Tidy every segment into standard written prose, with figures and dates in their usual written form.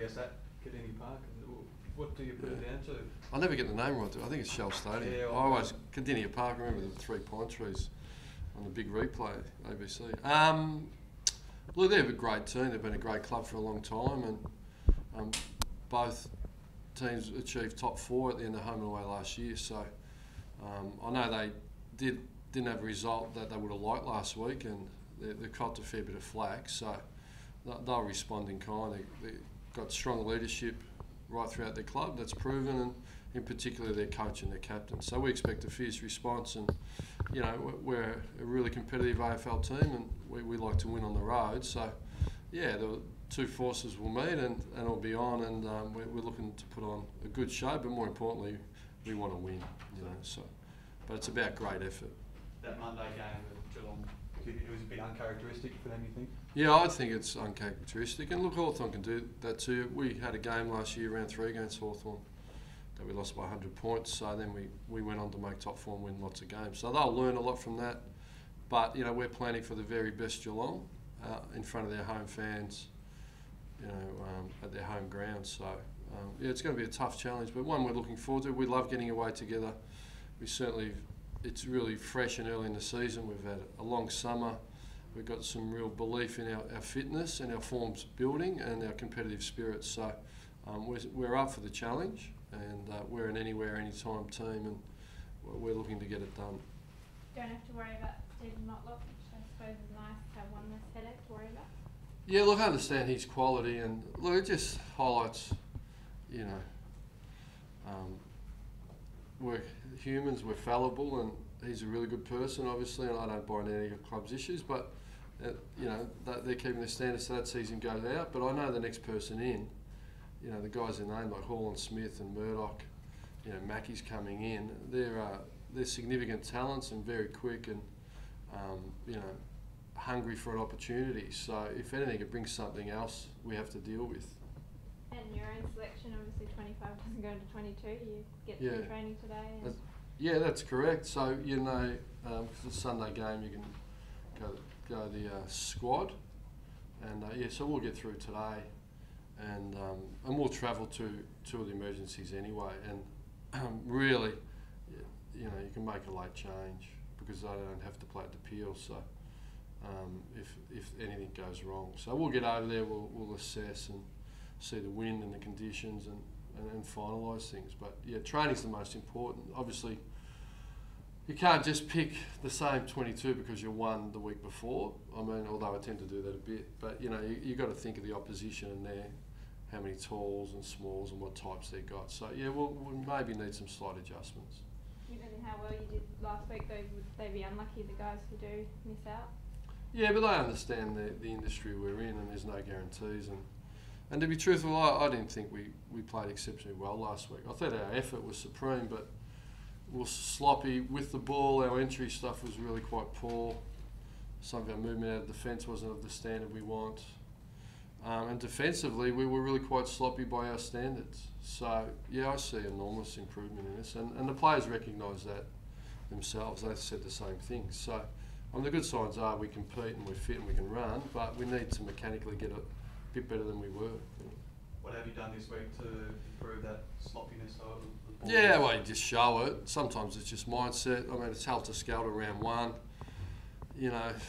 guess, at Kadini Park. What do you put it down to? I never get the name right. I think it's Shell Stadium. Yeah, I always Kadini Park. I remember the 3 pine trees on the big replay, ABC. Look, they're a great team. They've been a great club for a long time, and both teams achieved top 4 at the end of home and away last year. So I know they didn't have a result that they would have liked last week, and they copped a fair bit of flack. So they'll respond in kind. They've got strong leadership right throughout their club. That's proven, and in particular their coach and their captain. So we expect a fierce response, and we're a really competitive AFL team, and we like to win on the road. So yeah, the two forces will meet, and it'll be on, and we're looking to put on a good show, but more importantly, we want to win. So, but it's about great effort. That Monday game with Geelong, it was a bit uncharacteristic for them, you think? Yeah, I think it's uncharacteristic. And look, Hawthorn can do that too. We had a game last year, round 3 against Hawthorn, that we lost by 100 points. So then we went on to make top 4 and win lots of games. So they'll learn a lot from that. But, we're planning for the very best Geelong in front of their home fans, at their home ground. So, it's going to be a tough challenge, but one we're looking forward to. We love getting away together. It's really fresh and early in the season. We've had a long summer. We've got some real belief in our fitness and our form's building and our competitive spirit. So we're up for the challenge, and we're an anywhere, anytime team, and we're looking to get it done. Don't have to worry about Stephen Motlop, which I suppose is nice to have one less headache to worry about. Yeah, look, I understand his quality, and look, it just highlights, we're humans, we're fallible, and he's a really good person, obviously, and I don't buy into any of the club's issues, but they're keeping the standards so that season goes out. But I know the next person in, the guys in name like Hall and Smith and Murdoch, Mackey's coming in. They're significant talents and very quick, and hungry for an opportunity. So if anything, it brings something else we have to deal with. And your own selection, obviously 25 doesn't go into 22. You get through training today. Yeah, that's correct. So because it's a Sunday game, you can go the squad, and so we'll get through today, and we'll travel to 2 of the emergencies anyway, and really, you can make a late change because they don't have to play at the Peel. So if anything goes wrong, so we'll get over there, we'll assess and see the wind and the conditions and finalise things. But yeah, training's the most important. Obviously, you can't just pick the same 22 because you won the week before. I mean, although I tend to do that a bit, but you got to think of the opposition and how many talls and smalls and what types they've got. So yeah, we'll maybe need some slight adjustments. Given how well you did last week, though, would they be unlucky, the guys who do miss out? Yeah, but they understand the industry we're in, and there's no guarantees. And to be truthful, I didn't think we played exceptionally well last week. I thought our effort was supreme, but we were sloppy with the ball. Our entry stuff was really quite poor. Some of our movement out of defence wasn't of the standard we want. And defensively, we were really quite sloppy by our standards. So, yeah, I see enormous improvement in this. And the players recognise that themselves. They said the same thing. So, the good signs are we compete and we're fit and we can run, but we need to mechanically get a bit better than we were. What have you done this week to improve that sloppiness of the ball? Yeah, well, you just show it. Sometimes it's just mindset. I mean, it's helter-skelter round 1.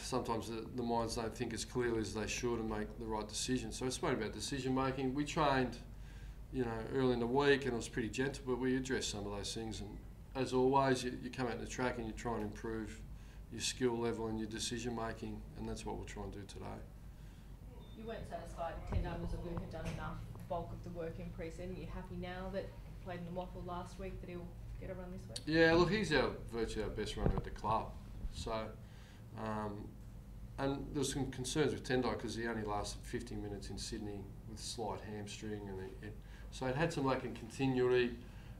Sometimes the minds don't think as clearly as they should and make the right decision. So it's mainly about decision-making. We trained, early in the week, and it was pretty gentle, but we addressed some of those things. And as always, you come out in the track and you try and improve your skill level and your decision-making, and that's what we'll try and do today. You weren't satisfied 10 numbers of Luke had done enough bulk of the work in pre-season. Are you happy now that he played in the Waffle last week that he'll get a run this week? Yeah, look, he's virtually our best runner at the club. So, and there's some concerns with Tendai because he only lasted 50 minutes in Sydney with slight hamstring, and so it had some lack in continuity.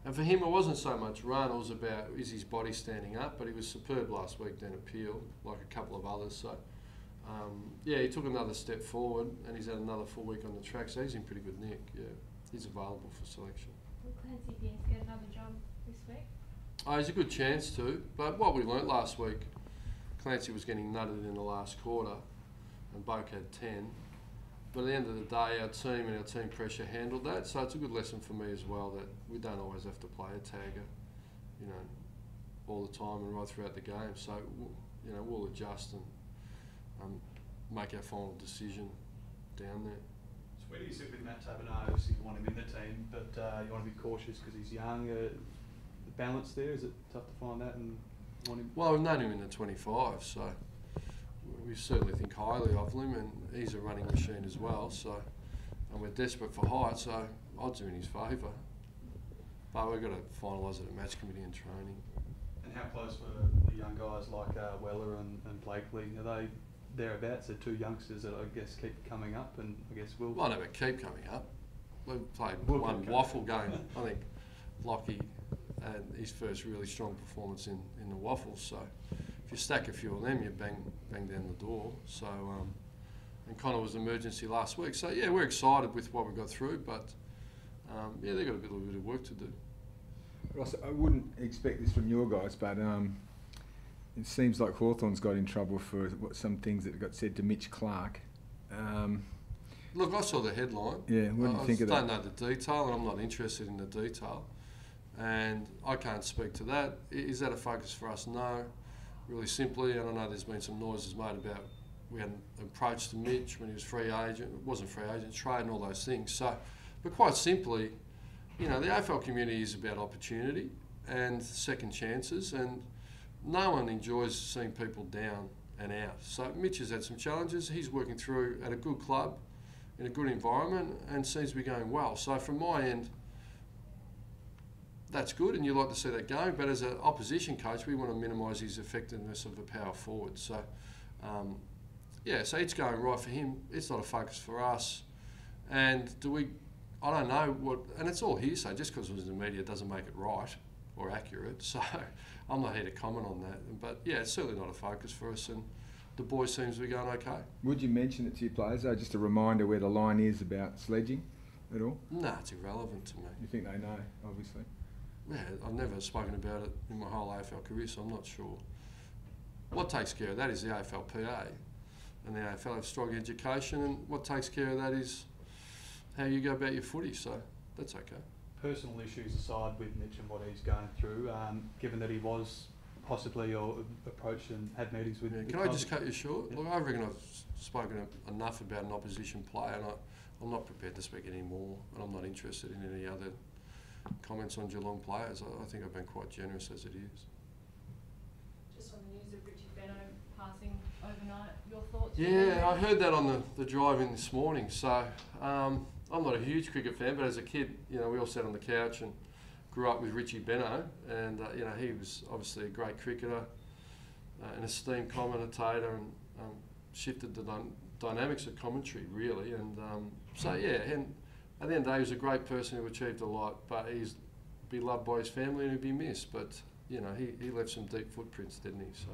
And for him, it wasn't so much run; it was about is his body standing up. But he was superb last week down at Peel, like a couple of others. So. He took another step forward, and he's had another full week on the track, so he's in pretty good nick. Yeah, he's available for selection. Will Clancy Pierce get another job this week? He's a good chance to, but what we learnt last week, Clancy was getting nutted in the last quarter, and Boak had 10, but at the end of the day, our team and our team pressure handled that. So it's a good lesson for me as well that we don't always have to play a tagger, you know, all the time and right throughout the game. So you know, we'll adjust and make our final decision down there. So where do you sit with Matt Taberner? Obviously you want him in the team, but you want to be cautious because he's young. The balance there, is it tough to find that and want him? Well, we've known him in the 25, so we certainly think highly of him, and he's a running machine as well. So, and we're desperate for height, so odds are in his favour. But we've got to finalise it at match committee and training. And how close were the young guys like Weller and Blakely? Are they thereabouts? They're two youngsters that I guess keep coming up, and I guess will. Well, I never keep coming up. We've played We'll one waffle game. I think Lockie had his first really strong performance in the waffles. So if you stack a few of them, you bang down the door. So and Connor was emergency last week. So yeah, we're excited with what we got through, but yeah, they've got a little bit of work to do. Ross, I wouldn't expect this from your guys, but it seems like Hawthorn's got in trouble for some things that got said to Mitch Clark. Look, I saw the headline. Yeah, what do you think of that? I don't know the detail, and I'm not interested in the detail. And I can't speak to that. Is that a focus for us? No. Really simply, and I know there's been some noises made about we hadn't approached Mitch when he was free agent. It wasn't free agent, trade and all those things. So, but quite simply, you know, the AFL community is about opportunity and second chances, and no one enjoys seeing people down and out. So Mitch has had some challenges. He's working through at a good club, in a good environment, and seems to be going well. So from my end, that's good, and you like to see that going. But as an opposition coach, we want to minimise his effectiveness of a power forward. So, yeah, so it's going right for him. It's not a focus for us. And I don't know what, and it's all hearsay. Just because it was in the media doesn't make it right or accurate. So I'm not here to comment on that. But yeah, it's certainly not a focus for us, and the boys seems to be going okay. Would you mention it to your players, though, just a reminder where the line is about sledging at all? No, it's irrelevant to me. You think they know, obviously? Yeah, I've never spoken about it in my whole AFL career, so I'm not sure. What takes care of that is the AFLPA, and the AFL have strong education, and what takes care of that is how you go about your footy, so that's okay. Personal issues aside with Mitch and what he's going through, given that he was possibly approached and had meetings with... Yeah, can I just cut you short? Look, I reckon I've spoken enough about an opposition player, and I'm not prepared to speak anymore, and I'm not interested in any other comments on Geelong players. I think I've been quite generous as it is. Just on the news of Richie Benno passing overnight, your thoughts? Yeah, I heard that on the drive in this morning. So I'm not a huge cricket fan, but as a kid, you know, we all sat on the couch and grew up with Richie Benno, and you know, he was obviously a great cricketer, an esteemed commentator, and shifted the dynamics of commentary really. And so yeah, and at the end of the day, he was a great person who achieved a lot, but he's beloved by his family and he'd be missed. But you know, he left some deep footprints, didn't he? So.